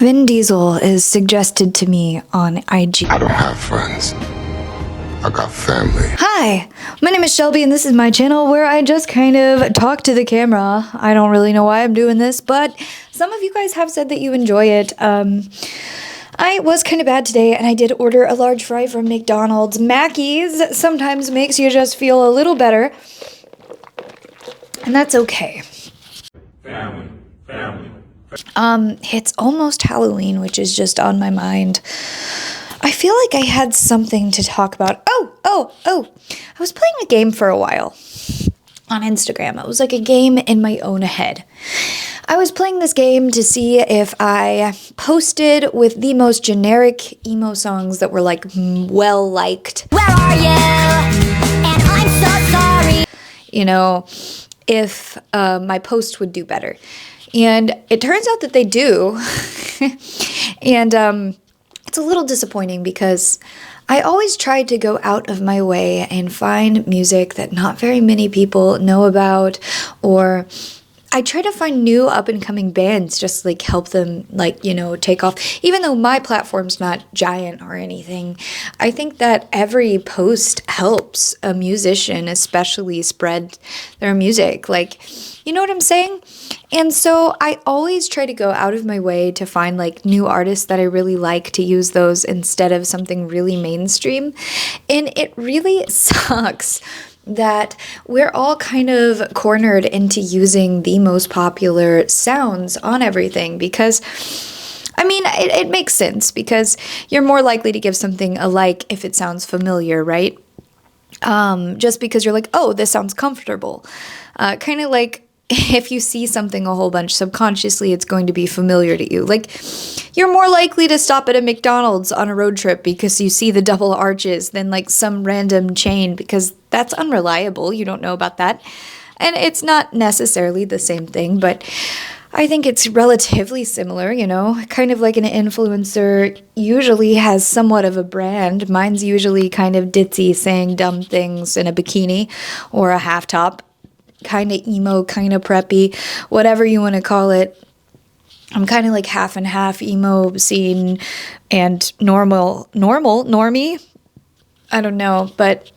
Vin Diesel is suggested to me on IG. I don't have friends. I got family. Hi, my name is Shelby and this is my channel where I just kind of talk to the camera. I don't really know why I'm doing this, but some of you guys have said that you enjoy it. I was kind of bad today and I did order a large fry from McDonald's. Mackey's sometimes makes you just feel a little better, and that's okay. Family. It's almost Halloween, which is just on my mind. I feel like I had something to talk about. Oh. I was playing a game for a while on Instagram. It was like a game in my own head. I was playing this game to see if I posted with the most generic emo songs that were like well liked. Where are you? And I'm so sorry. You know, if my post would do better. And it turns out that they do. And it's a little disappointing because I always try to go out of my way and find music that not very many people know about, or I try to find new up-and-coming bands just like help them take off. Even though my platform's not giant or anything, I think that every post helps a musician especially spread their music. Like, you know what I'm saying? And so I always try to go out of my way to find like new artists that I really like, to use those instead of something really mainstream. And it really sucks that we're all kind of cornered into using the most popular sounds on everything, because I mean, it makes sense because you're more likely to give something a like if it sounds familiar, right? Just because you're like, oh, this sounds comfortable. Kind of like if you see something a whole bunch, subconsciously it's going to be familiar to you. Like, you're more likely to stop at a McDonald's on a road trip because you see the double arches than like some random chain, because that's unreliable. You don't know about that. And it's not necessarily the same thing, but I think it's relatively similar, kind of like an influencer usually has somewhat of a brand. Mine's usually kind of ditzy, saying dumb things in a bikini or a half top. Kind of emo, kind of preppy, whatever you want to call it. I'm kind of like half and half emo scene and normie. I don't know, but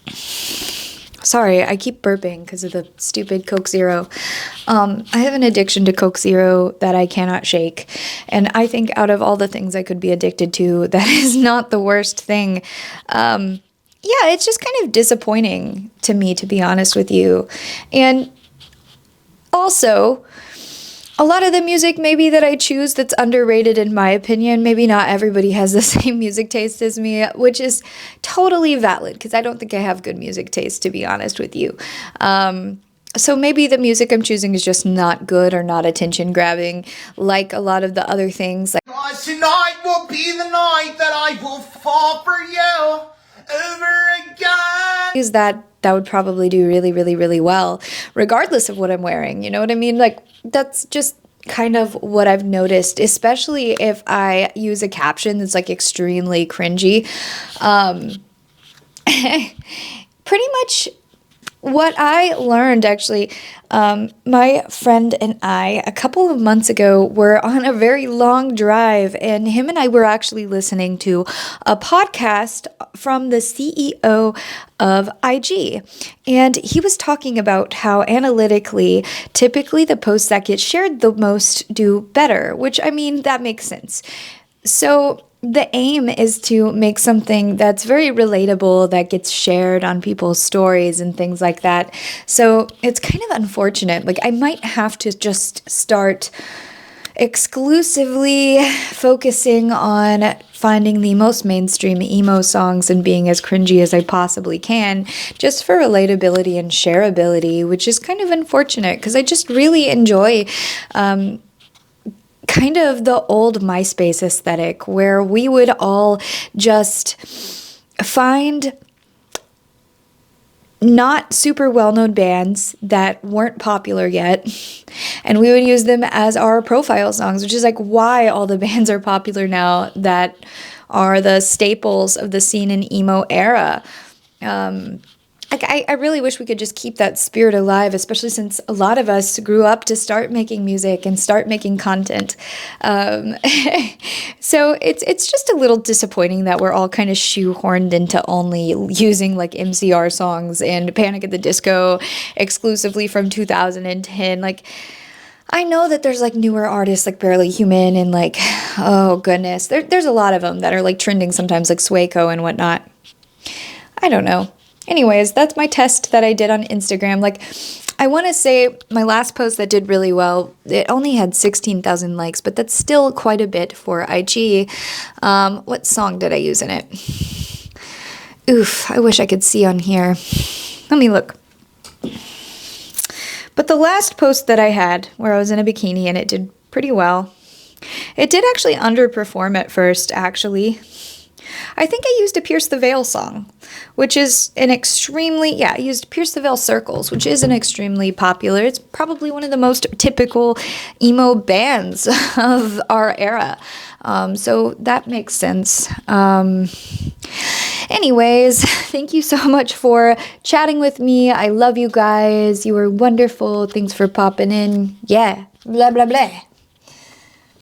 sorry, I keep burping because of the stupid Coke Zero. I have an addiction to Coke Zero that I cannot shake, and I think out of all the things I could be addicted to, that is not the worst thing. Yeah, it's just kind of disappointing to me, to be honest with you. And also, a lot of the music maybe that I choose that's underrated in my opinion, maybe not everybody has the same music taste as me, which is totally valid because I don't think I have good music taste, to be honest with you. So maybe the music I'm choosing is just not good or not attention grabbing, like a lot of the other things. Like, tonight will be the night that I will fall for you over again. Is that would probably do really, really, really well, regardless of what I'm wearing. You know what I mean? Like, that's just kind of what I've noticed, especially if I use a caption that's like extremely cringy. Pretty much what I learned, actually, my friend and I, a couple of months ago, were on a very long drive, and him and I were actually listening to a podcast from the CEO of IG. And he was talking about how analytically, typically the posts that get shared the most do better, which, I mean, that makes sense. So the aim is to make something that's very relatable, that gets shared on people's stories and things like that. So it's kind of unfortunate. Like, I might have to just start exclusively focusing on finding the most mainstream emo songs and being as cringy as I possibly can, just for relatability and shareability, which is kind of unfortunate because I just really enjoy kind of the old MySpace aesthetic where we would all just find not super well-known bands that weren't popular yet, and we would use them as our profile songs, which is like why all the bands are popular now that are the staples of the scene in emo era. like I really wish we could just keep that spirit alive, especially since a lot of us grew up to start making music and start making content. Um, so it's just a little disappointing that we're all kind of shoehorned into only using like MCR songs and Panic at the Disco exclusively from 2010. Like, I know that there's like newer artists like Barely Human and like, oh goodness, there's a lot of them that are like trending sometimes, like Swayco and whatnot. I don't know. Anyways, that's my test that I did on Instagram. Like, I want to say my last post that did really well, it only had 16,000 likes, but that's still quite a bit for IG. What song did I use in it? Oof, I wish I could see on here. Let me look. But the last post that I had, where I was in a bikini and it did pretty well, it did actually underperform at first, actually. I think I used a Pierce the Veil song, which is an extremely, I used Pierce the Veil Circles, which is an extremely popular, it's probably one of the most typical emo bands of our era. So that makes sense. Anyways, thank you so much for chatting with me. I love you guys. You were wonderful. Thanks for popping in. Yeah, blah, blah, blah.